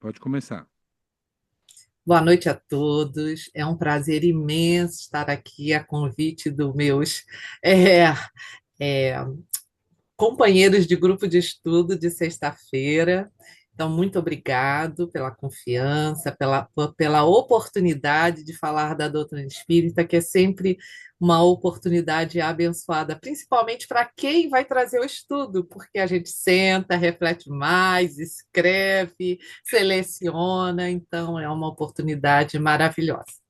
Pode começar. Boa noite a todos. É um prazer imenso estar aqui a convite dos meus é, é, companheiros de grupo de estudo de sexta-feira. Então, muito obrigado pela confiança, pela oportunidade de falar da doutrina espírita, que é sempre uma oportunidade abençoada, principalmente para quem vai trazer o estudo, porque a gente senta, reflete mais, escreve, seleciona, então é uma oportunidade maravilhosa.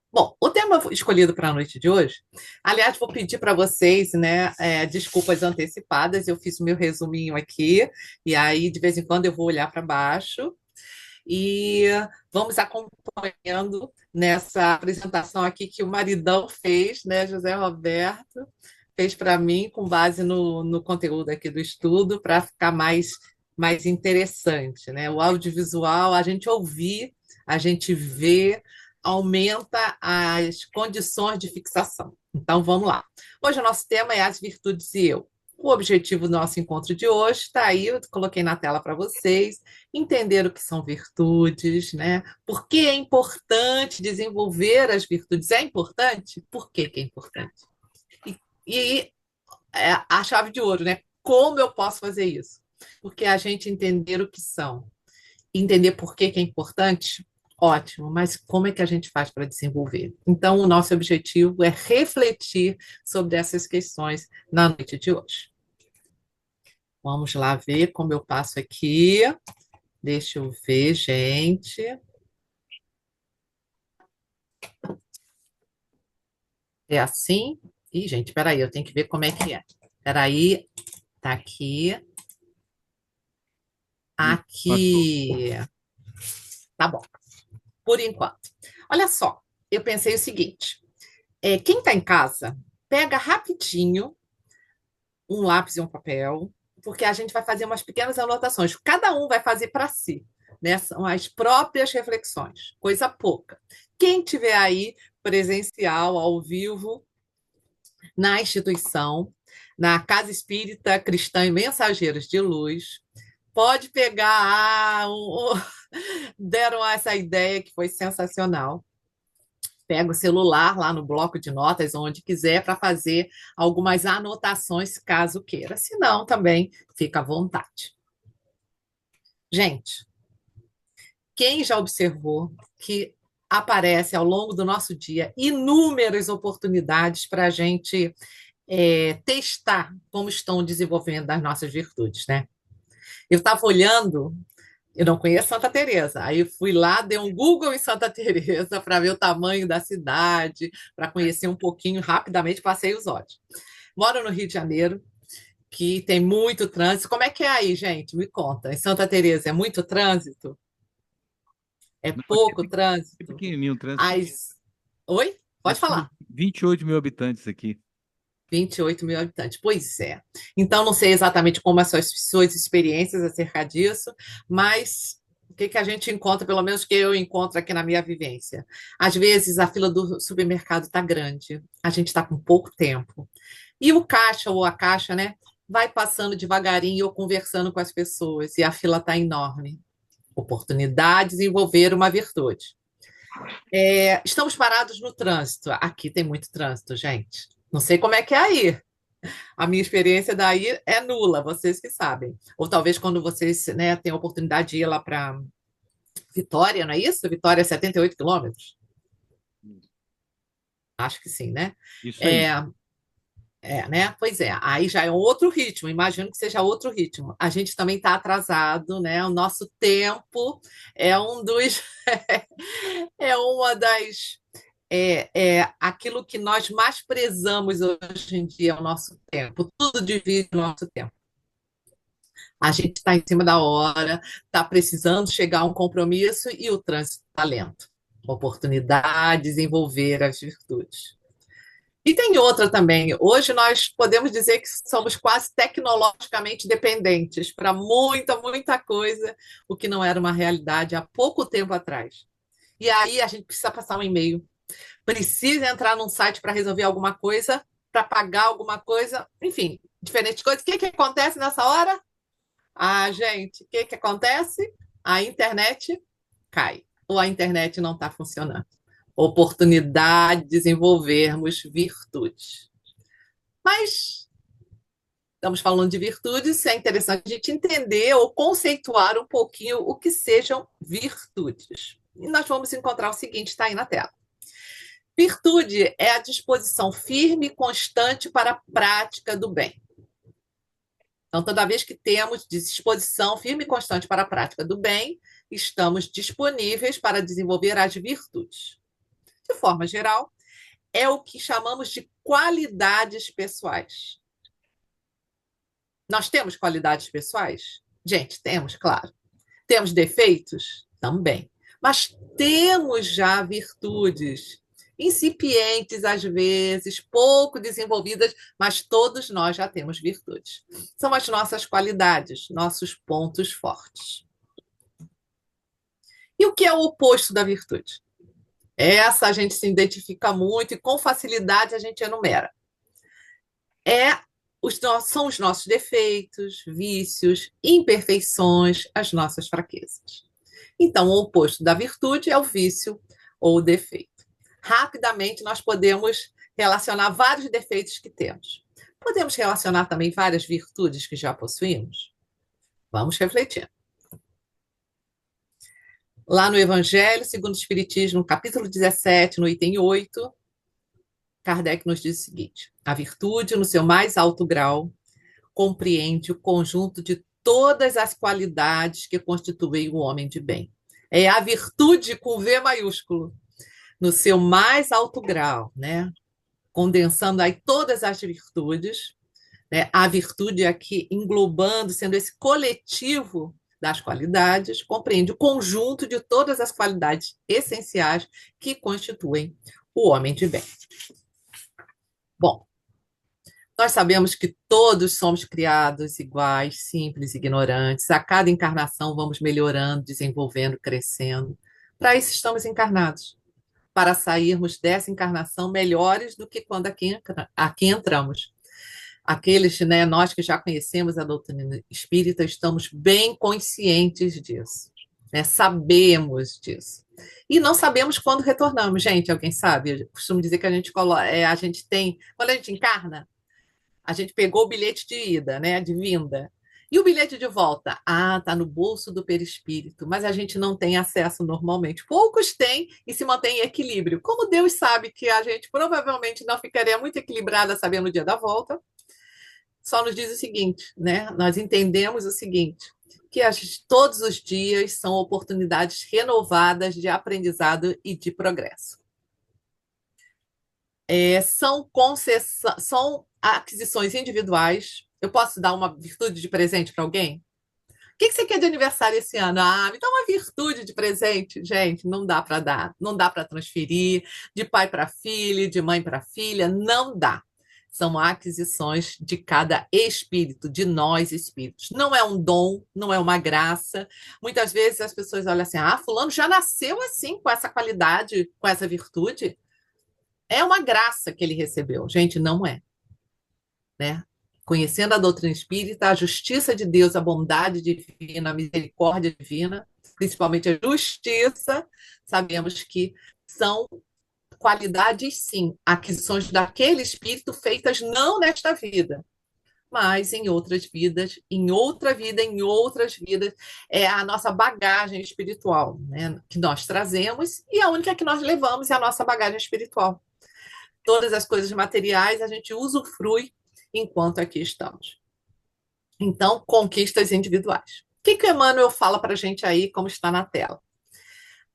Bom, o tema escolhido para a noite de hoje, aliás, vou pedir para vocês, né, desculpas antecipadas, eu fiz o meu resuminho aqui, e aí de vez em quando eu vou olhar para baixo e vamos acompanhando nessa apresentação aqui que o maridão fez, né, José Roberto, fez para mim com base no conteúdo aqui do estudo, para ficar mais interessante, né? O audiovisual, a gente ouvir, a gente vê, aumenta as condições de fixação. Então, vamos lá. Hoje o nosso tema é as virtudes e eu. O objetivo do nosso encontro de hoje está aí, eu coloquei na tela para vocês, entender o que são virtudes, né? Por que é importante desenvolver as virtudes? É importante? Por que que é importante? E a chave de ouro, né? Como eu posso fazer isso? Porque a gente entender o que são, entender por que que é importante, ótimo, mas como é que a gente faz para desenvolver? Então, o nosso objetivo é refletir sobre essas questões na noite de hoje. Vamos lá ver como eu passo aqui. Deixa eu ver, gente. É assim? Ih, gente, peraí, eu tenho que ver como é que é. Peraí, tá aqui. Isso, passou. Aqui. Tá bom, por enquanto. Olha só, eu pensei o seguinte: quem está em casa, pega rapidinho um lápis e um papel, porque a gente vai fazer umas pequenas anotações. Cada um vai fazer para si, né? São as próprias reflexões, coisa pouca. Quem tiver aí presencial, ao vivo, na instituição, na Casa Espírita Cristã e Mensageiros de Luz, pode pegar. Deram essa ideia que foi sensacional. Pega o celular lá no bloco de notas, onde quiser, para fazer algumas anotações, caso queira. Se não, também fica à vontade. Gente, quem já observou que aparece ao longo do nosso dia inúmeras oportunidades para a gente testar como estão desenvolvendo as nossas virtudes, né? Eu estava olhando. Eu não conheço Santa Teresa. Aí eu fui lá, dei um Google em Santa Teresa para ver o tamanho da cidade, para conhecer um pouquinho rapidamente, passei os olhos. Moro no Rio de Janeiro, que tem muito trânsito. Como é que é aí, gente? Me conta. Em Santa Teresa é muito trânsito? É Não, aqui é pouco trânsito? pequenininho o trânsito. As... Oi? É Pode só falar. 28 mil habitantes aqui. 28 mil habitantes. Pois é. Então, não sei exatamente como as suas experiências acerca disso, mas o que que a gente encontra, pelo menos que eu encontro aqui na minha vivência? Às vezes, a fila do supermercado está grande, a gente está com pouco tempo. E o caixa ou a caixa, né, vai passando devagarinho ou conversando com as pessoas, e a fila está enorme. Oportunidade de desenvolver uma virtude. Estamos parados no trânsito. Aqui tem muito trânsito, gente. Não sei como é que é aí. A minha experiência daí é nula, vocês que sabem. Ou talvez quando vocês, né, têm a oportunidade de ir lá para Vitória, não é isso? Vitória é 78 quilômetros? Acho que sim, né? Isso aí. É, né? Pois é, aí já é um outro ritmo, imagino que seja outro ritmo. A gente também está atrasado, né? O nosso tempo é um dos. É uma das. Aquilo que nós mais prezamos hoje em dia é o nosso tempo. Tudo divide o nosso tempo. A gente está em cima da hora, está precisando chegar a um compromisso e o trânsito está lento. Oportunidade, desenvolver as virtudes. E tem outra também. Hoje nós podemos dizer que somos quase tecnologicamente dependentes para muita, muita coisa, o que não era uma realidade há pouco tempo atrás. E aí a gente precisa passar um e-mail, precisa entrar num site para resolver alguma coisa, para pagar alguma coisa, enfim, diferentes coisas. O que que acontece nessa hora? Ah, gente, o que que acontece? a internet cai, ou a internet não está funcionando. Oportunidade de desenvolvermos virtudes. Mas estamos falando de virtudes, é interessante a gente entender ou conceituar um pouquinho o que sejam virtudes. E nós vamos encontrar o seguinte, está aí na tela. Virtude é a disposição firme e constante para a prática do bem. Então, toda vez que temos disposição firme e constante para a prática do bem, estamos disponíveis para desenvolver as virtudes. De forma geral, é o que chamamos de qualidades pessoais. Nós temos qualidades pessoais? Gente, temos, claro. Temos defeitos? Também. Mas temos já virtudes, incipientes às vezes, pouco desenvolvidas, mas todos nós já temos virtudes. São as nossas qualidades, nossos pontos fortes. E o que é o oposto da virtude? Essa a gente se identifica muito e com facilidade a gente enumera. São os nossos defeitos, vícios, imperfeições, as nossas fraquezas. Então, o oposto da virtude é o vício ou o defeito. Rapidamente, nós podemos relacionar vários defeitos que temos. Podemos relacionar também várias virtudes que já possuímos? Vamos refletir. Lá no Evangelho, segundo o Espiritismo, capítulo 17, no item 8, Kardec nos diz o seguinte: a virtude, no seu mais alto grau, compreende o conjunto de todas as qualidades que constituem o homem de bem. É a virtude com V maiúsculo, no seu mais alto grau, né? Condensando aí todas as virtudes, né? A virtude aqui englobando, sendo esse coletivo das qualidades, compreende o conjunto de todas as qualidades essenciais que constituem o homem de bem. Bom, nós sabemos que todos somos criados iguais, simples, ignorantes. A cada encarnação vamos melhorando, desenvolvendo, crescendo. Para isso estamos encarnados, para sairmos dessa encarnação melhores do que quando aqui entramos. Aqueles, né, nós que já conhecemos a doutrina espírita, estamos bem conscientes disso, né? Sabemos disso. E não sabemos quando retornamos. Gente, alguém sabe? Eu costumo dizer que a gente tem, quando a gente encarna, a gente pegou o bilhete de ida, né, de vinda. E o bilhete de volta? Ah, está no bolso do perispírito, mas a gente não tem acesso normalmente. Poucos têm e se mantém em equilíbrio. Como Deus sabe que a gente provavelmente não ficaria muito equilibrada sabendo o dia da volta, só nos diz o seguinte, né? Nós entendemos o seguinte, que todos os dias são oportunidades renovadas de aprendizado e de progresso. São aquisições individuais. Eu posso dar uma virtude de presente para alguém? O que você quer de aniversário esse ano? Ah, me dá uma virtude de presente. Gente, não dá para dar, não dá para transferir de pai para filho, de mãe para filha, não dá. São aquisições de cada espírito, de nós espíritos. Não é um dom, não é uma graça. Muitas vezes as pessoas olham assim: ah, fulano já nasceu assim, com essa qualidade, com essa virtude. É uma graça que ele recebeu. Gente, não é, né? Conhecendo a doutrina espírita, a justiça de Deus, a bondade divina, a misericórdia divina, principalmente a justiça, sabemos que são qualidades, sim, aquisições daquele espírito feitas não nesta vida, mas em outras vidas, em outra vida, em outras vidas. É a nossa bagagem espiritual, né, que nós trazemos, e a única que nós levamos é a nossa bagagem espiritual. Todas as coisas materiais a gente usufrui enquanto aqui estamos. Então, conquistas individuais. O que o Emmanuel fala para a gente aí, como está na tela?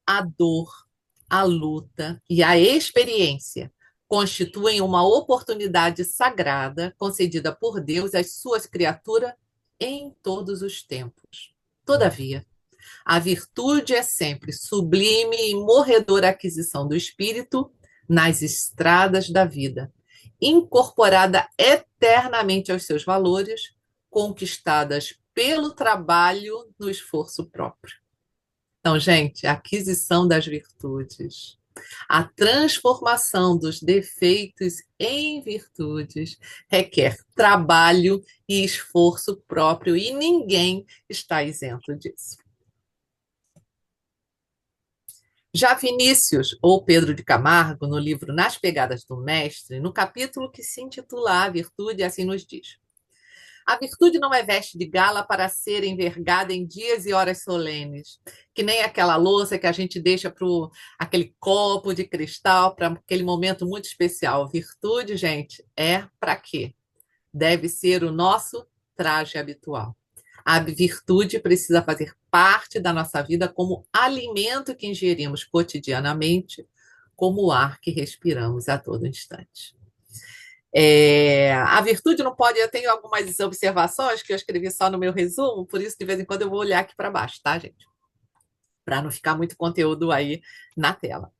A dor, a luta e a experiência constituem uma oportunidade sagrada concedida por Deus às suas criaturas em todos os tempos. Todavia, a virtude é sempre sublime e morredora aquisição do espírito nas estradas da vida, incorporada eternamente aos seus valores, conquistadas pelo trabalho no esforço próprio. Então, gente, a aquisição das virtudes, a transformação dos defeitos em virtudes requer trabalho e esforço próprio e ninguém está isento disso. Já Vinícius, ou Pedro de Camargo, no livro Nas Pegadas do Mestre, no capítulo que se intitula A Virtude, assim nos diz: a virtude não é veste de gala para ser envergada em dias e horas solenes, que nem aquela louça que a gente deixa para aquele copo de cristal, para aquele momento muito especial. Virtude, gente, é para quê? Deve ser o nosso traje habitual. A virtude precisa fazer parte da nossa vida como alimento que ingerimos cotidianamente, como o ar que respiramos a todo instante. A virtude não pode. Eu tenho algumas observações que eu escrevi só no meu resumo, por isso de vez em quando eu vou olhar aqui para baixo, tá, gente? Para não ficar muito conteúdo aí na tela.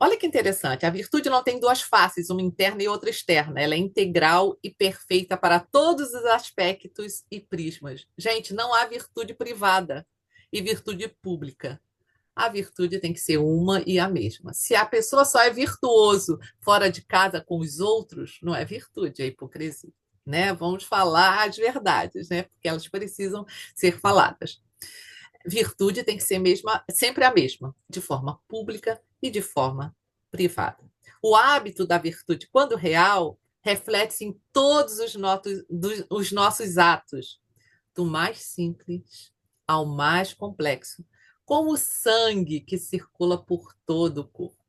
Olha que interessante, a virtude não tem duas faces, uma interna e outra externa. Ela é integral e perfeita para todos os aspectos e prismas. Gente, não há virtude privada e virtude pública. A virtude tem que ser uma e a mesma. Se a pessoa só é virtuoso fora de casa com os outros, não é virtude, é hipocrisia. Né? Vamos falar as verdades, né? Porque elas precisam ser faladas. Virtude tem que ser sempre a mesma, de forma pública e de forma privada. O hábito da virtude, quando real, reflete-se em todos os nossos atos, do mais simples ao mais complexo, como o sangue que circula por todo o corpo.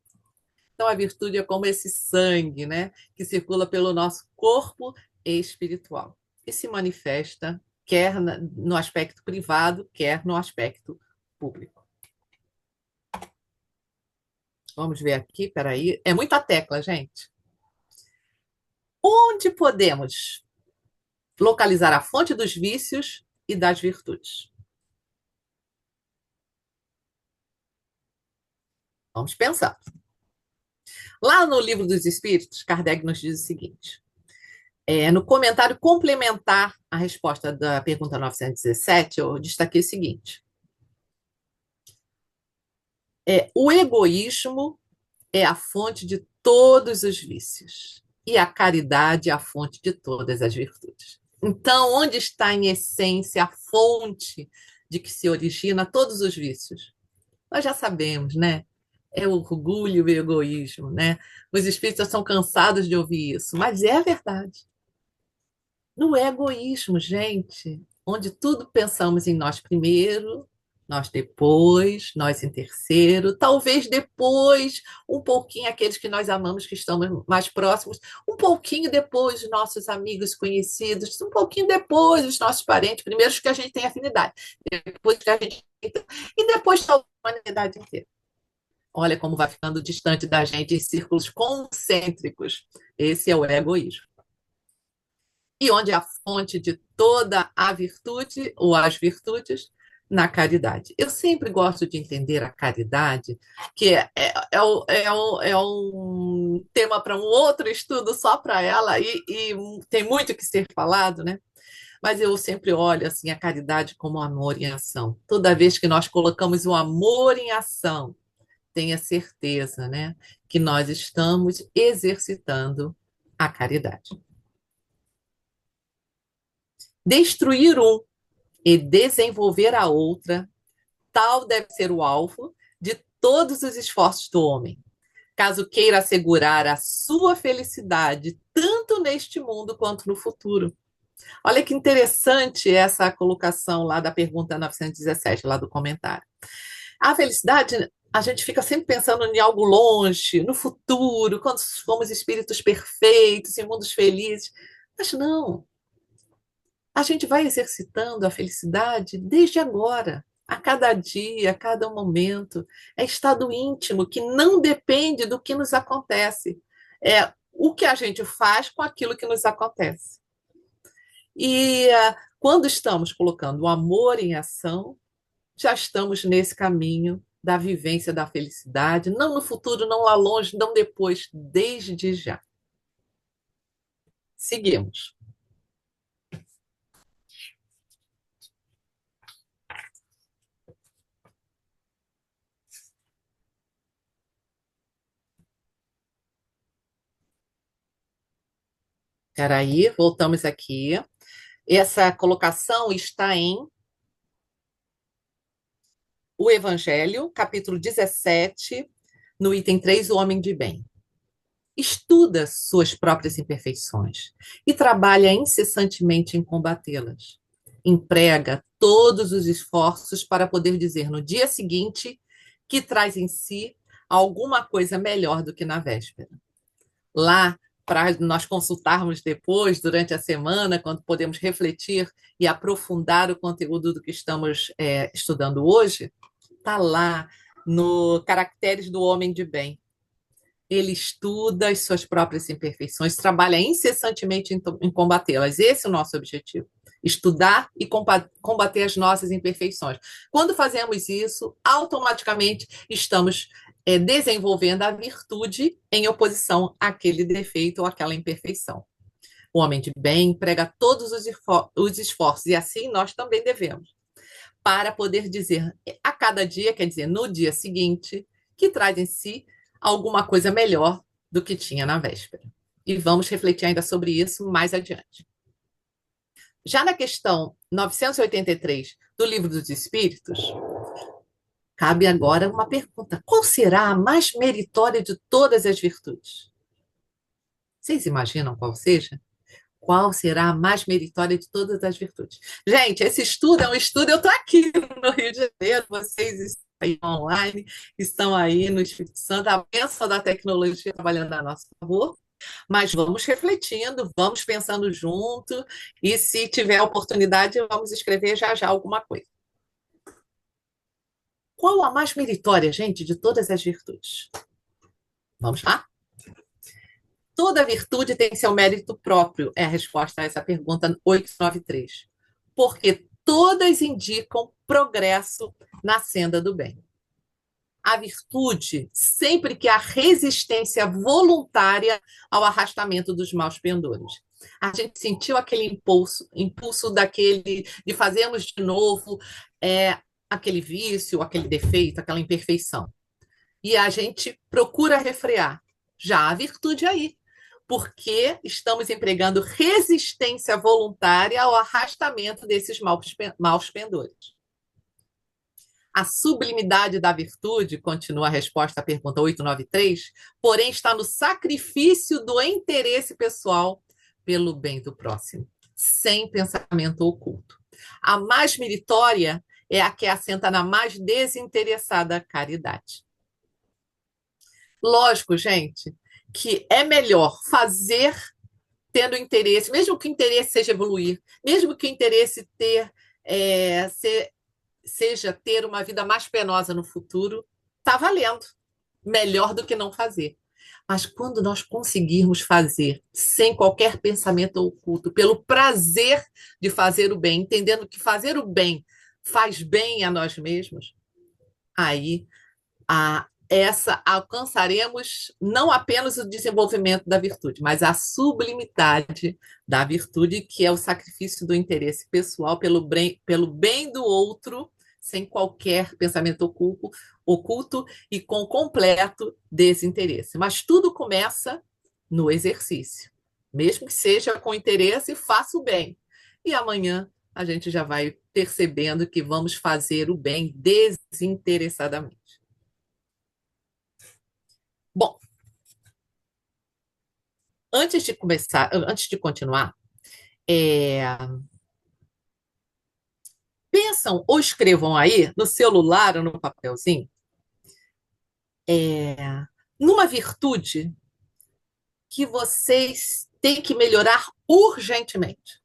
Então, a virtude é como esse sangue, né, que circula pelo nosso corpo espiritual e se manifesta quer no aspecto privado, quer no aspecto público. Vamos ver aqui, peraí. É muita tecla, gente. Onde podemos localizar a fonte dos vícios e das virtudes? Vamos pensar. Lá no Livro dos Espíritos, Kardec nos diz o seguinte: no comentário complementar à resposta da pergunta 917, eu destaquei o seguinte: o egoísmo é a fonte de todos os vícios e a caridade é a fonte de todas as virtudes. Então, onde está em essência a fonte de que se origina todos os vícios? Nós já sabemos, né? É o orgulho e o egoísmo, né? Os espíritos são cansados de ouvir isso, mas é a verdade. No egoísmo, gente, onde tudo pensamos em nós primeiro, nós depois, nós em terceiro, talvez depois, um pouquinho aqueles que nós amamos, que estamos mais próximos, um pouquinho depois os nossos amigos conhecidos, um pouquinho depois os nossos parentes, primeiro os que a gente tem afinidade, depois que a gente e depois a humanidade inteira. Olha como vai ficando distante da gente em círculos concêntricos. Esse é o egoísmo. E onde é a fonte de toda a virtude ou as virtudes? Na caridade. Eu sempre gosto de entender a caridade, que é um tema para um outro estudo só para ela, e tem muito que ser falado, né? Mas eu sempre olho assim a caridade como amor em ação. Toda vez que nós colocamos o amor em ação, tenha certeza, né, que nós estamos exercitando a caridade. Destruir um e desenvolver a outra, tal deve ser o alvo de todos os esforços do homem, caso queira assegurar a sua felicidade, tanto neste mundo quanto no futuro. Olha que interessante essa colocação lá da pergunta 917, lá do comentário. A felicidade, a gente fica sempre pensando em algo longe, no futuro, quando somos espíritos perfeitos, em mundos felizes. Mas não, a gente vai exercitando a felicidade desde agora, a cada dia, a cada momento. É estado íntimo que não depende do que nos acontece. É o que a gente faz com aquilo que nos acontece. E quando estamos colocando o amor em ação, já estamos nesse caminho da vivência da felicidade, não no futuro, não lá longe, não depois, desde já. Seguimos. Espera aí, voltamos aqui. Essa colocação está em o Evangelho, capítulo 17, no item 3, o homem de bem. Estuda suas próprias imperfeições e trabalha incessantemente em combatê-las. Emprega todos os esforços para poder dizer no dia seguinte que traz em si alguma coisa melhor do que na véspera. Lá, para nós consultarmos depois, durante a semana, quando podemos refletir e aprofundar o conteúdo do que estamos estudando hoje, está lá no Caracteres do Homem de Bem. Ele estuda as suas próprias imperfeições, trabalha incessantemente em combatê-las. Esse é o nosso objetivo. Estudar e combater as nossas imperfeições. Quando fazemos isso, automaticamente estamos desenvolvendo a virtude em oposição àquele defeito ou àquela imperfeição. O homem de bem emprega todos os esforços, e assim nós também devemos, para poder dizer a cada dia, quer dizer, no dia seguinte, que traz em si alguma coisa melhor do que tinha na véspera. E vamos refletir ainda sobre isso mais adiante. Já na questão 983 do Livro dos Espíritos, cabe agora uma pergunta: qual será a mais meritória de todas as virtudes? Vocês imaginam qual seja? Qual será a mais meritória de todas as virtudes? Gente, esse estudo é um estudo, eu estou aqui no Rio de Janeiro, vocês estão aí online, estão aí no Espírito Santo, a bênção da tecnologia trabalhando a nosso favor, mas vamos refletindo, vamos pensando junto, e se tiver oportunidade, vamos escrever já já alguma coisa. Qual a mais meritória, gente, de todas as virtudes? Vamos lá? Toda virtude tem seu mérito próprio, é a resposta a essa pergunta 893. Porque todas indicam progresso na senda do bem. A virtude, sempre que há resistência voluntária ao arrastamento dos maus pendores. A gente sentiu aquele impulso daquele de fazermos de novo aquele vício, aquele defeito, aquela imperfeição. E a gente procura refrear. Já a virtude aí, porque estamos empregando resistência voluntária ao arrastamento desses maus pendores. A sublimidade da virtude, continua a resposta à pergunta 893, porém está no sacrifício do interesse pessoal pelo bem do próximo, sem pensamento oculto. A mais meritória é a que assenta na mais desinteressada caridade. Lógico, gente, que é melhor fazer tendo interesse, mesmo que o interesse seja evoluir, mesmo que o interesse seja ter uma vida mais penosa no futuro, está valendo. Melhor do que não fazer. Mas quando nós conseguirmos fazer sem qualquer pensamento oculto, pelo prazer de fazer o bem, entendendo que fazer o bem faz bem a nós mesmos, aí alcançaremos não apenas o desenvolvimento da virtude, mas a sublimidade da virtude, que é o sacrifício do interesse pessoal pelo bem do outro, sem qualquer pensamento oculto e com completo desinteresse. Mas tudo começa no exercício. Mesmo que seja com interesse, faça o bem. E amanhã a gente já vai percebendo que vamos fazer o bem desinteressadamente. Bom, antes de continuar, pensam ou escrevam aí no celular ou no papelzinho numa virtude que vocês têm que melhorar urgentemente.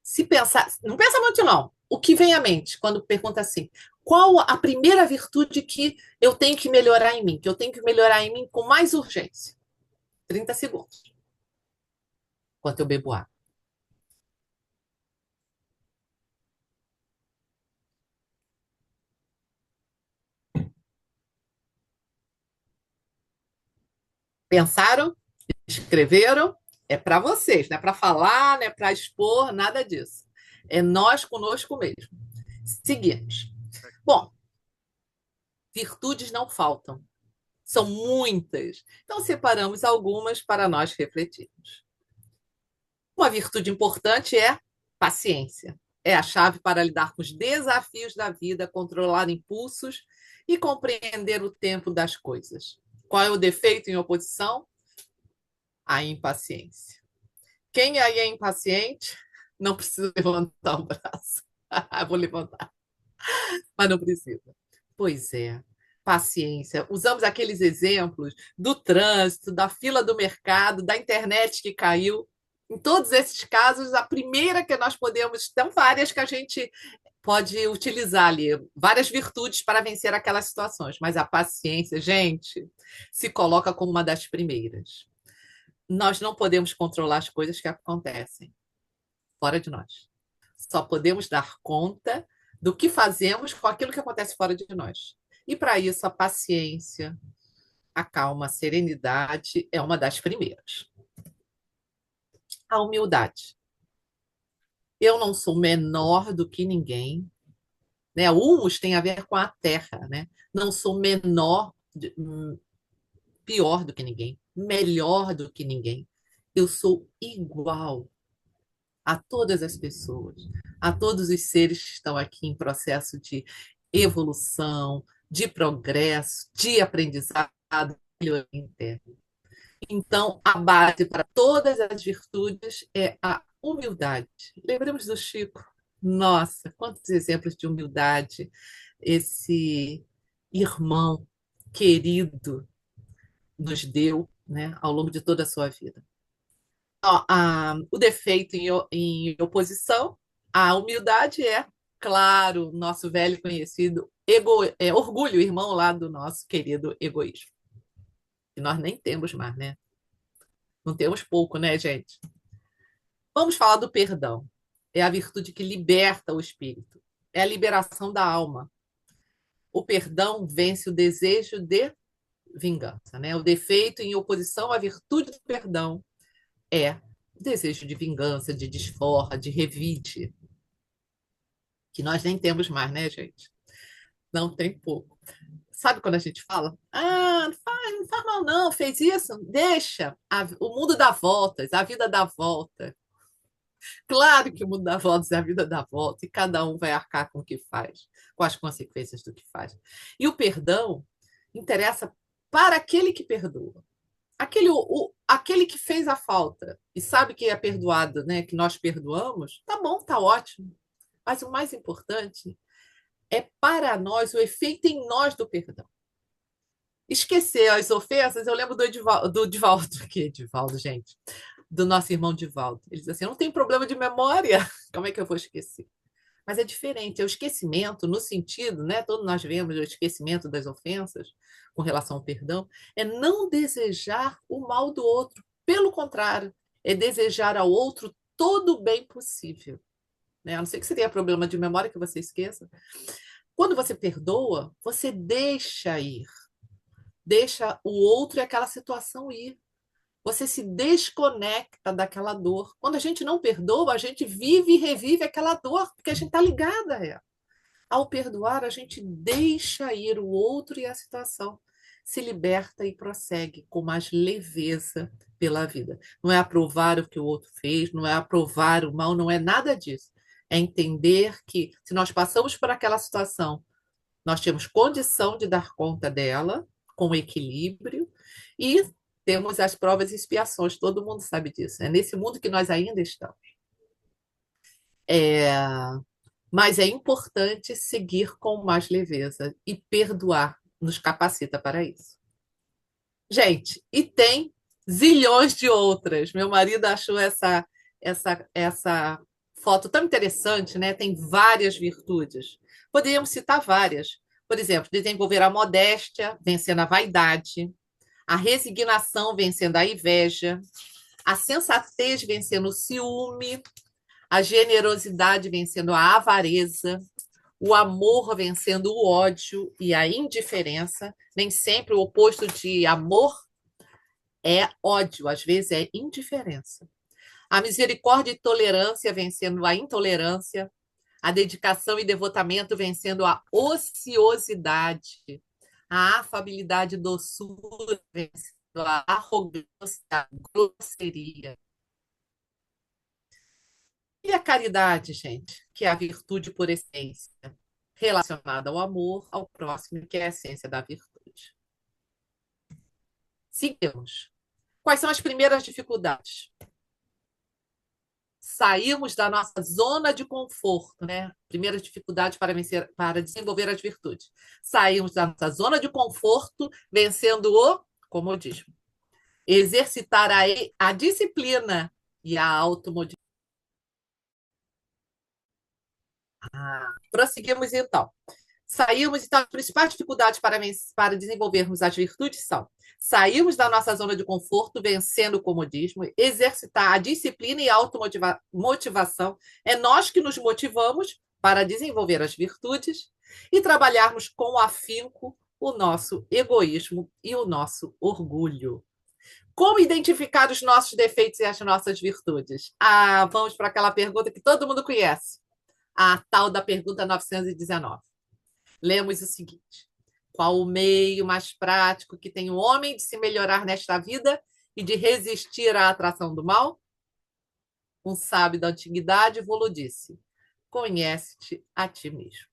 Se pensar, não pensa muito não. O que vem à mente quando pergunta assim: qual a primeira virtude que eu tenho que melhorar em mim, que eu tenho que melhorar em mim com mais urgência? 30 segundos. Enquanto eu bebo água. Pensaram? Escreveram? É para vocês, não é para falar, não é para expor, nada disso. É nós conosco mesmo. Seguimos. Bom, virtudes não faltam. São muitas. Então, separamos algumas para nós refletirmos. Uma virtude importante é paciência. É a chave para lidar com os desafios da vida, controlar impulsos e compreender o tempo das coisas. Qual é o defeito em oposição? A impaciência. Quem aí é impaciente não precisa levantar o braço. Vou levantar, mas não precisa. Pois é, paciência. Usamos aqueles exemplos do trânsito, da fila do mercado, da internet que caiu. Em todos esses casos, a primeira que nós podemos, tem várias que a gente pode utilizar ali, várias virtudes para vencer aquelas situações, mas a paciência, gente, se coloca como uma das primeiras. Nós não podemos controlar as coisas que acontecem fora de nós. Só podemos dar conta do que fazemos com aquilo que acontece fora de nós. E para isso, a paciência, a calma, a serenidade é uma das primeiras. A humildade. Eu não sou menor do que ninguém, né? O humus tem a ver com a terra, né? Não sou menor, pior do que ninguém, melhor do que ninguém. Eu sou igual a todas as pessoas, a todos os seres que estão aqui em processo de evolução, de progresso, de aprendizado interno. Então, a base para todas as virtudes é a humildade. Lembremos do Chico. Nossa, quantos exemplos de humildade esse irmão querido nos deu, né, ao longo de toda a sua vida. O defeito em oposição à humildade é, claro, nosso velho e conhecido orgulho, irmão lá do nosso querido egoísmo. Que nós nem temos mais, né? Não temos pouco, né, gente? Vamos falar do perdão. É a virtude que liberta o espírito. É a liberação da alma. O perdão vence o desejo de vingança, né? O defeito em oposição à virtude do perdão é o desejo de vingança, de desforra, de revide, que nós nem temos mais, né, gente? Não tem pouco. Sabe quando a gente fala? Ah, não faz mal, não, fez isso? Deixa. O mundo dá voltas, a vida dá volta. Claro que o mundo dá voltas, a vida dá volta, e cada um vai arcar com o que faz, com as consequências do que faz. E o perdão interessa para aquele que perdoa. Aquele que fez a falta e sabe que é perdoado, né? Que nós perdoamos, tá bom, tá ótimo. Mas o mais importante é para nós o efeito em nós do perdão. Esquecer as ofensas, eu lembro do Divaldo, que Divaldo, gente, do nosso irmão Divaldo. Ele diz assim: eu não tenho problema de memória, como é que eu vou esquecer? Mas é diferente, é o esquecimento no sentido, né? Todos nós vemos o esquecimento das ofensas com relação ao perdão, é não desejar o mal do outro. Pelo contrário, é desejar ao outro todo o bem possível. Né? A não ser que você tenha problema de memória que você esqueça. Quando você perdoa, você deixa ir, deixa o outro e aquela situação ir. Você se desconecta daquela dor. Quando a gente não perdoa, a gente vive e revive aquela dor, porque a gente está ligada a ela. Ao perdoar, a gente deixa ir o outro e a situação, se liberta e prossegue com mais leveza pela vida. Não é aprovar o que o outro fez, não é aprovar o mal, não é nada disso. É entender que se nós passamos por aquela situação, nós temos condição de dar conta dela com equilíbrio e temos as provas e expiações, todo mundo sabe disso. É nesse mundo que nós ainda estamos. É, mas é importante seguir com mais leveza e perdoar nos capacita para isso. Gente, e tem zilhões de outras. Meu marido achou essa foto tão interessante, né? Tem várias virtudes. Poderíamos citar várias. Por exemplo, desenvolver a modéstia, vencendo a vaidade, a resignação, vencendo a inveja, a sensatez, vencendo o ciúme, a generosidade, vencendo a avareza, o amor vencendo o ódio e a indiferença. Nem sempre o oposto de amor é ódio, às vezes é indiferença. A misericórdia e tolerância vencendo a intolerância, a dedicação e devotamento vencendo a ociosidade, a afabilidade e doçura vencendo a arrogância, a grosseria. E a caridade, gente, que é a virtude por essência, relacionada ao amor, ao próximo, que é a essência da virtude. Seguimos. Quais são as primeiras dificuldades? Sairmos da nossa zona de conforto, né? Primeira dificuldade para vencer, para desenvolver as virtudes. Sairmos da nossa zona de conforto, vencendo o comodismo. Exercitar a disciplina e a automotivação. Prosseguimos então. Saímos, então, as principais dificuldades para desenvolvermos as virtudes são sairmos da nossa zona de conforto, vencendo o comodismo, exercitar a disciplina e a automotivação. É nós que nos motivamos para desenvolver as virtudes e trabalharmos com afinco o nosso egoísmo e o nosso orgulho. Como identificar os nossos defeitos e as nossas virtudes? Vamos para aquela pergunta que todo mundo conhece, a tal da pergunta 919. Lemos o seguinte: qual o meio mais prático que tem o homem de se melhorar nesta vida e de resistir à atração do mal? Um sábio da antiguidade vos disse: conhece-te a ti mesmo.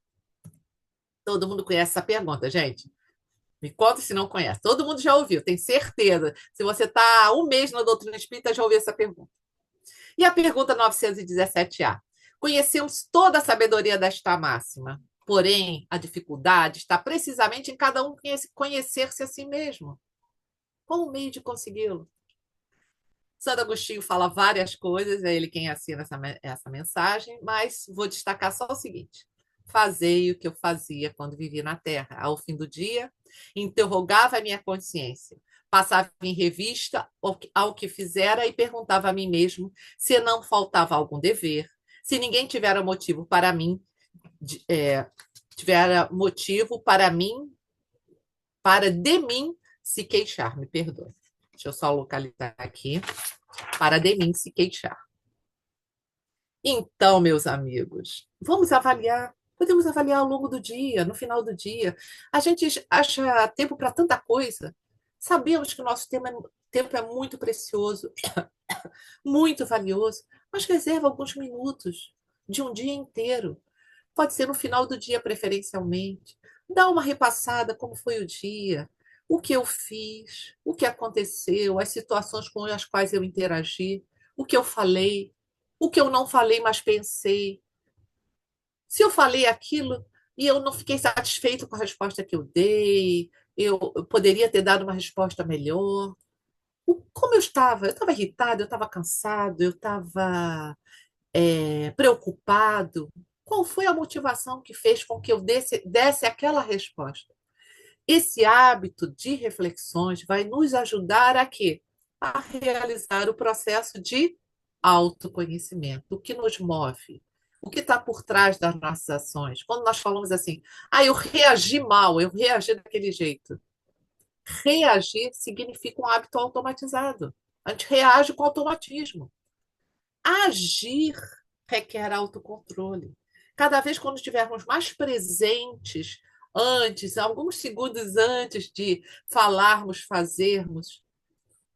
Todo mundo conhece essa pergunta, gente. Me conta se não conhece. Todo mundo já ouviu, tem certeza. Se você está há um mês na doutrina espírita, já ouviu essa pergunta. E a pergunta 917A. Conhecemos toda a sabedoria desta máxima, porém, a dificuldade está precisamente em cada um conhecer-se a si mesmo. Qual o meio de consegui-lo? Santo Agostinho fala várias coisas, é ele quem assina essa mensagem, mas vou destacar só o seguinte: fazei o que eu fazia quando vivia na Terra. Ao fim do dia, interrogava a minha consciência, passava em revista ao que fizera e perguntava a mim mesmo se não faltava algum dever, se ninguém tivera motivo para mim, tivera motivo para mim, para de mim se queixar, me perdoe. Deixa eu só localizar aqui. Para de mim se queixar. Então, meus amigos, vamos avaliar. Podemos avaliar ao longo do dia, no final do dia. A gente acha tempo para tanta coisa. Sabemos que o nosso tempo é muito precioso, muito valioso, mas reserva alguns minutos de um dia inteiro. Pode ser no final do dia, preferencialmente. Dá uma repassada como foi o dia, o que eu fiz, o que aconteceu, as situações com as quais eu interagi, o que eu falei, o que eu não falei, mas pensei. Se eu falei aquilo e eu não fiquei satisfeito com a resposta que eu dei, eu poderia ter dado uma resposta melhor. Como eu estava? Eu estava irritado, eu estava cansado, eu estava preocupado. Qual foi a motivação que fez com que eu desse aquela resposta? Esse hábito de reflexões vai nos ajudar a quê? A realizar o processo de autoconhecimento, o que nos move, o que está por trás das nossas ações. Quando nós falamos assim, eu reagi mal, eu reagi daquele jeito. Reagir significa um hábito automatizado. A gente reage com automatismo. Agir requer autocontrole. Cada vez quando estivermos mais presentes antes, alguns segundos antes de falarmos, fazermos,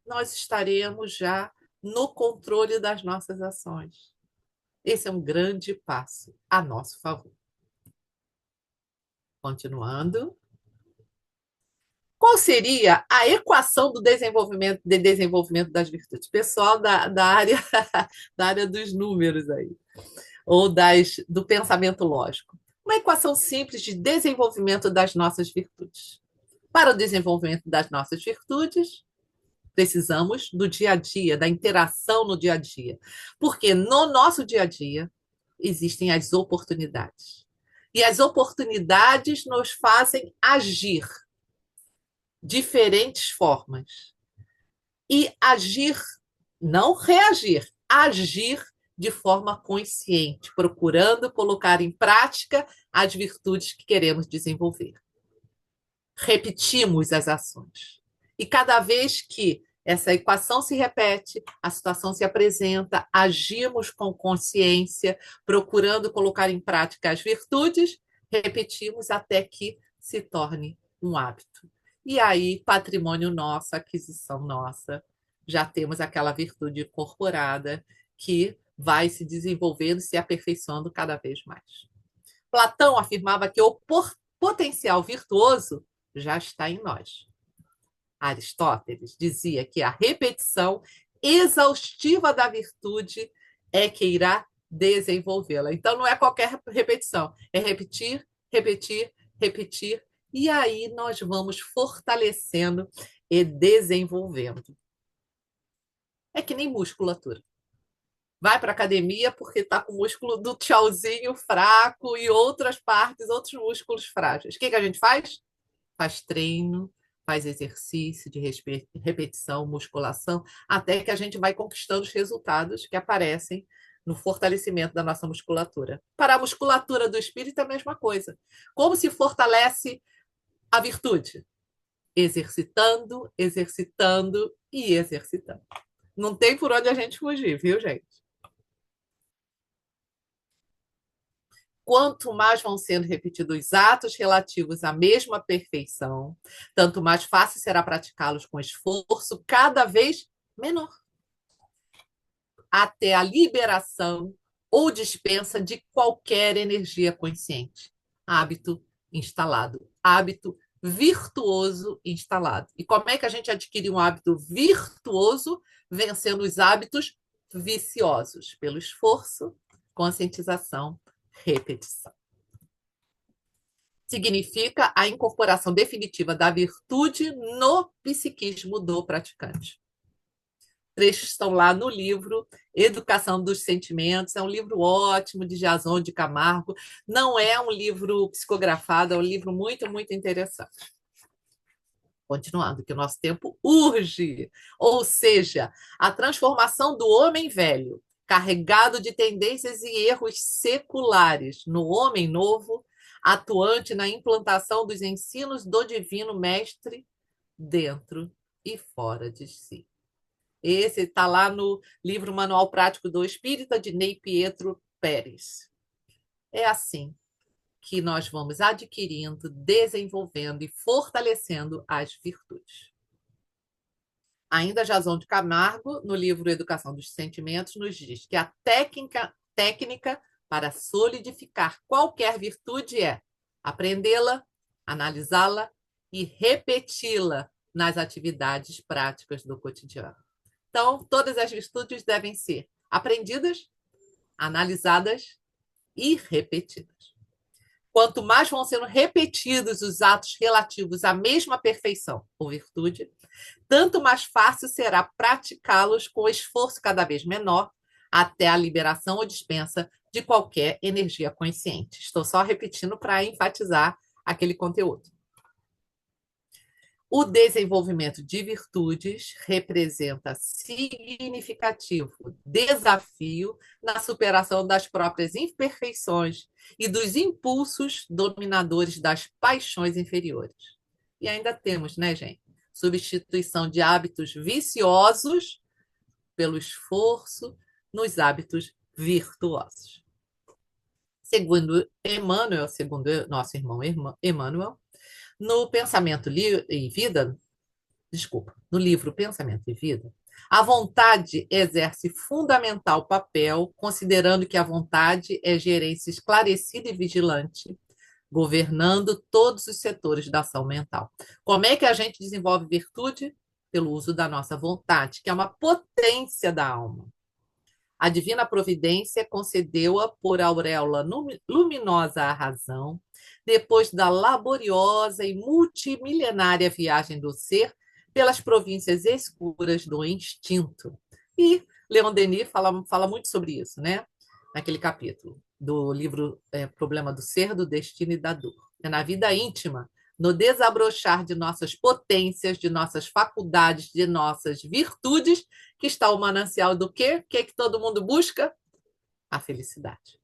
nós estaremos já no controle das nossas ações. Esse é um grande passo a nosso favor. Continuando. Qual seria a equação de desenvolvimento das virtudes? Pessoal da área, da área dos números aí, ou do pensamento lógico. Uma equação simples de desenvolvimento das nossas virtudes. Para o desenvolvimento das nossas virtudes, precisamos do dia a dia, da interação no dia a dia. Porque no nosso dia a dia existem as oportunidades. E as oportunidades nos fazem agir diferentes formas. E agir, não reagir, agir de forma consciente, procurando colocar em prática as virtudes que queremos desenvolver. Repetimos as ações. E cada vez que essa equação se repete, a situação se apresenta, agimos com consciência, procurando colocar em prática as virtudes, repetimos até que se torne um hábito. E aí, patrimônio nosso, aquisição nossa, já temos aquela virtude incorporada que vai se desenvolvendo, se aperfeiçoando cada vez mais. Platão afirmava que o potencial virtuoso já está em nós. Aristóteles dizia que a repetição exaustiva da virtude é que irá desenvolvê-la. Então, não é qualquer repetição, é repetir, repetir, repetir, e aí nós vamos fortalecendo e desenvolvendo. É que nem musculatura. Vai para a academia porque está com o músculo do tchauzinho fraco e outras partes, outros músculos frágeis. O que a gente faz? Faz treino, faz exercício de repetição, musculação, até que a gente vai conquistando os resultados que aparecem no fortalecimento da nossa musculatura. Para a musculatura do espírito é a mesma coisa. Como se fortalece a virtude? Exercitando, exercitando e exercitando. Não tem por onde a gente fugir, viu, gente? Quanto mais vão sendo repetidos atos relativos à mesma perfeição, tanto mais fácil será praticá-los com esforço cada vez menor, até a liberação ou dispensa de qualquer energia consciente. Hábito instalado, hábito virtuoso instalado. E como é que a gente adquire um hábito virtuoso vencendo os hábitos viciosos? Pelo esforço, conscientização, repetição. Significa a incorporação definitiva da virtude no psiquismo do praticante. Trechos estão lá no livro Educação dos Sentimentos, é um livro ótimo de Jason de Camargo, não é um livro psicografado, é um livro muito, muito interessante. Continuando, que o nosso tempo urge, ou seja, a transformação do homem velho, carregado de tendências e erros seculares, no homem novo, atuante na implantação dos ensinos do Divino Mestre dentro e fora de si. Esse está lá no livro Manual Prático do Espírita, de Ney Pietro Pérez. É assim que nós vamos adquirindo, desenvolvendo e fortalecendo as virtudes. Ainda Jason de Camargo, no livro Educação dos Sentimentos, nos diz que a técnica para solidificar qualquer virtude é aprendê-la, analisá-la e repeti-la nas atividades práticas do cotidiano. Então, todas as virtudes devem ser aprendidas, analisadas e repetidas. Quanto mais vão sendo repetidos os atos relativos à mesma perfeição ou virtude, tanto mais fácil será praticá-los com esforço cada vez menor, até a liberação ou dispensa de qualquer energia consciente. Estou só repetindo para enfatizar aquele conteúdo. O desenvolvimento de virtudes representa significativo desafio na superação das próprias imperfeições e dos impulsos dominadores das paixões inferiores. E ainda temos, né, gente? Substituição de hábitos viciosos pelo esforço nos hábitos virtuosos. Segundo Emmanuel, segundo nosso irmão Emmanuel, no Pensamento e Vida, no livro Pensamento e Vida, a vontade exerce fundamental papel, considerando que a vontade é gerência esclarecida e vigilante, governando todos os setores da ação mental. Como é que a gente desenvolve virtude? Pelo uso da nossa vontade, que é uma potência da alma. A divina providência concedeu-a por auréola luminosa à razão, depois da laboriosa e multimilenária viagem do ser pelas províncias escuras do instinto. E Leon Denis fala muito sobre isso, né? Naquele capítulo do livro Problema do Ser, do Destino e da Dor. É na vida íntima, no desabrochar de nossas potências, de nossas faculdades, de nossas virtudes, que está o manancial do quê? O que é que todo mundo busca? A felicidade.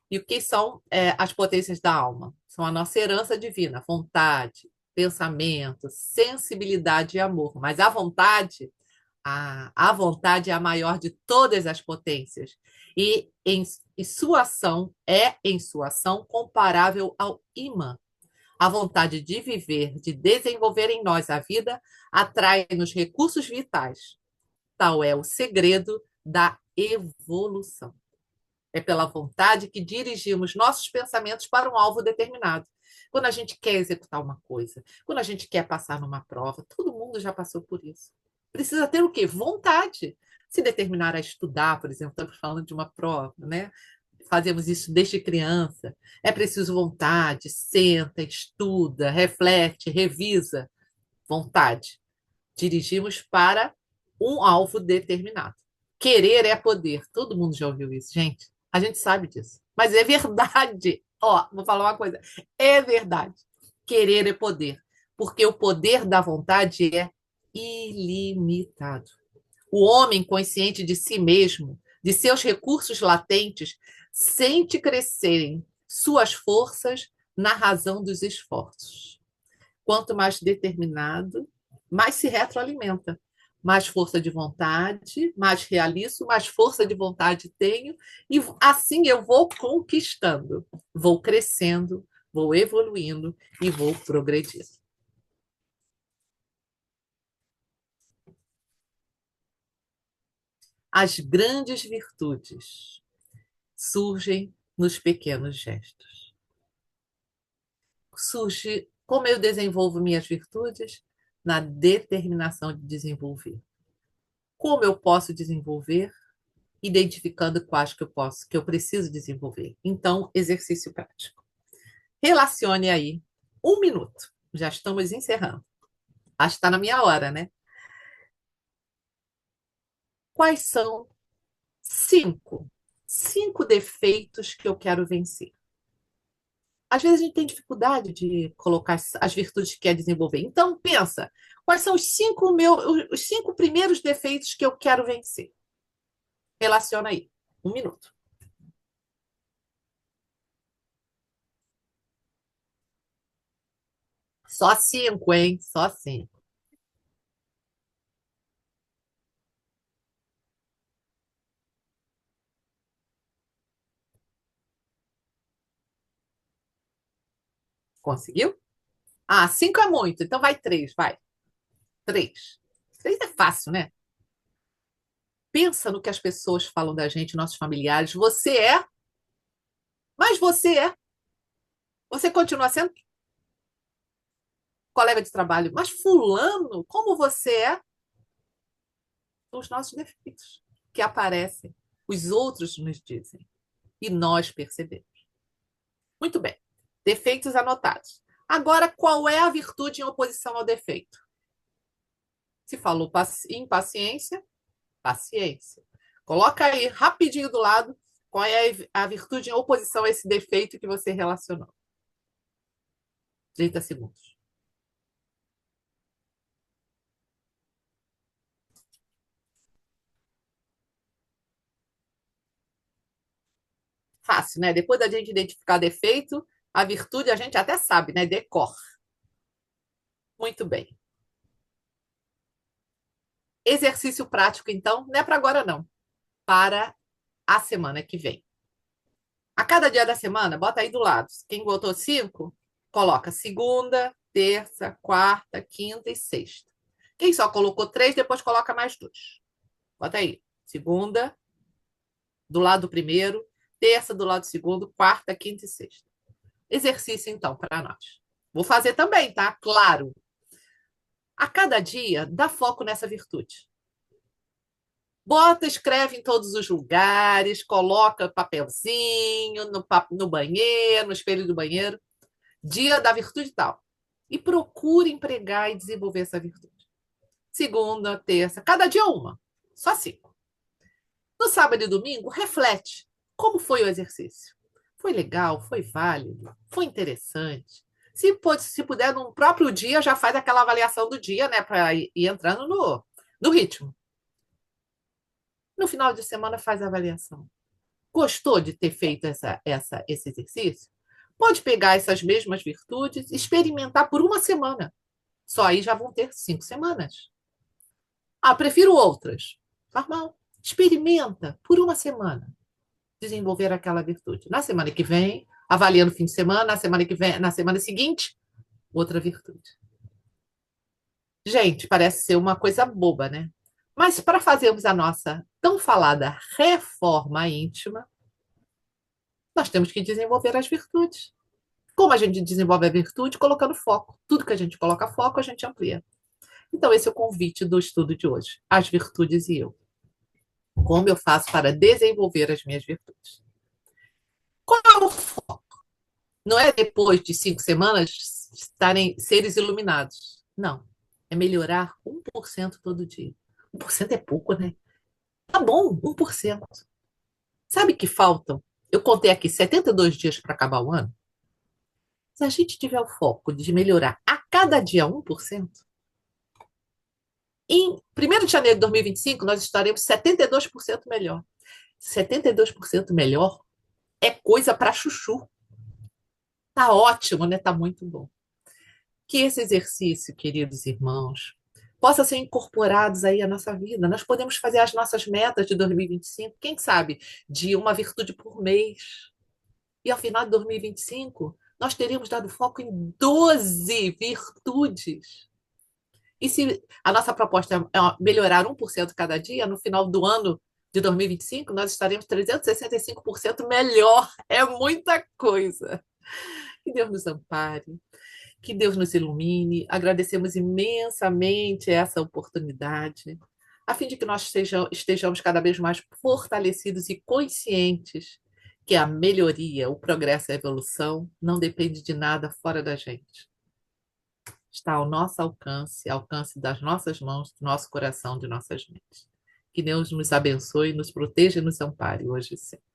E o que são as potências da alma? São a nossa herança divina, vontade, pensamento, sensibilidade e amor. Mas a vontade é a maior de todas as potências. E em sua ação, comparável ao imã. A vontade de viver, de desenvolver em nós a vida, atrai-nos recursos vitais. Tal é o segredo da evolução. É pela vontade que dirigimos nossos pensamentos para um alvo determinado. Quando a gente quer executar uma coisa, quando a gente quer passar numa prova, todo mundo já passou por isso. Precisa ter o quê? Vontade. Se determinar a estudar, por exemplo, estamos falando de uma prova, né? Fazemos isso desde criança. É preciso vontade, senta, estuda, reflete, revisa. Vontade. Dirigimos para um alvo determinado. Querer é poder. Todo mundo já ouviu isso, gente. A gente sabe disso. Mas é verdade. Ó, vou falar uma coisa. É verdade. Querer é poder. Porque o poder da vontade é ilimitado. O homem consciente de si mesmo, de seus recursos latentes, sente crescerem suas forças na razão dos esforços. Quanto mais determinado, mais se retroalimenta. Mais força de vontade, mais realizo, mais força de vontade tenho, e assim eu vou conquistando, vou crescendo, vou evoluindo e vou progredindo. As grandes virtudes surgem nos pequenos gestos. Surge como eu desenvolvo minhas virtudes na determinação de desenvolver. Como eu posso desenvolver? Identificando quais que eu preciso desenvolver. Então, exercício prático. Relacione aí 1 minuto. Já estamos encerrando. Acho que está na minha hora, né? Quais são cinco, cinco defeitos que eu quero vencer? Às vezes a gente tem dificuldade de colocar as virtudes que quer desenvolver. Então, pensa, quais são os 5 primeiros defeitos que eu quero vencer? Relaciona aí. 1 minuto. Só 5, hein? Só 5. Conseguiu? Ah, 5 é muito, então vai 3, vai. 3. 3 é fácil, né? Pensa no que as pessoas falam da gente, nossos familiares. Você é, mas você é. Você continua sendo colega de trabalho, mas fulano, como você é, são os nossos defeitos que aparecem. Os outros nos dizem e nós percebemos. Muito bem. Defeitos anotados. Agora, qual é a virtude em oposição ao defeito? Se falou impaciência, paciência. Coloca aí rapidinho do lado qual é a virtude em oposição a esse defeito que você relacionou. 30 segundos. Fácil, né? Depois da gente identificar defeito, a virtude a gente até sabe, né? Decor. Muito bem. Exercício prático, então, não é para agora, não. Para a semana que vem. A cada dia da semana, bota aí do lado. Quem botou 5, coloca segunda, terça, quarta, quinta e sexta. Quem só colocou 3, depois coloca mais 2. Bota aí. Segunda, do lado do primeiro, terça do lado do segundo, quarta, quinta e sexta. Exercício, então, para nós. Vou fazer também, tá? Claro. A cada dia, dá foco nessa virtude. Bota, escreve em todos os lugares, coloca papelzinho no banheiro, no espelho do banheiro. Dia da virtude tal. E procure empregar e desenvolver essa virtude. Segunda, terça, cada dia uma. Só 5. No sábado e domingo, reflete. Como foi o exercício? Foi legal? Foi válido? Foi interessante? Se puder, no próprio dia, já faz aquela avaliação do dia, né? Para ir entrando no ritmo. No final de semana, faz a avaliação. Gostou de ter feito esse exercício? Pode pegar essas mesmas virtudes e experimentar por uma semana. Só aí já vão ter 5 semanas. Ah, prefiro outras. Normal. Experimenta por uma semana desenvolver aquela virtude. Na semana que vem, avalia no fim de semana, na semana que vem, na semana seguinte, outra virtude. Gente, parece ser uma coisa boba, né? Mas para fazermos a nossa tão falada reforma íntima, nós temos que desenvolver as virtudes. Como a gente desenvolve a virtude? Colocando foco. Tudo que a gente coloca foco, a gente amplia. Então, esse é o convite do estudo de hoje. As virtudes e eu. Como eu faço para desenvolver as minhas virtudes? Qual é o foco? Não é depois de 5 semanas estarem seres iluminados. Não. É melhorar 1% todo dia. 1% é pouco, né? Tá bom, 1%. Sabe que faltam? Eu contei aqui 72 dias para acabar o ano. Se a gente tiver o foco de melhorar a cada dia 1%, em 1º de janeiro de 2025, nós estaremos 72% melhor. 72% melhor é coisa para chuchu. Tá ótimo, né? Tá muito bom. Que esse exercício, queridos irmãos, possa ser incorporados aí à nossa vida. Nós podemos fazer as nossas metas de 2025, quem sabe, de uma virtude por mês. E ao final de 2025, nós teríamos dado foco em 12 virtudes. E se a nossa proposta é melhorar 1% cada dia, no final do ano de 2025, nós estaremos 365% melhor. É muita coisa. Que Deus nos ampare, que Deus nos ilumine. Agradecemos imensamente essa oportunidade, a fim de que nós estejamos cada vez mais fortalecidos e conscientes que a melhoria, o progresso e a evolução não depende de nada fora da gente. Está ao nosso alcance, alcance das nossas mãos, do nosso coração, de nossas mentes. Que Deus nos abençoe, nos proteja e nos ampare hoje e sempre.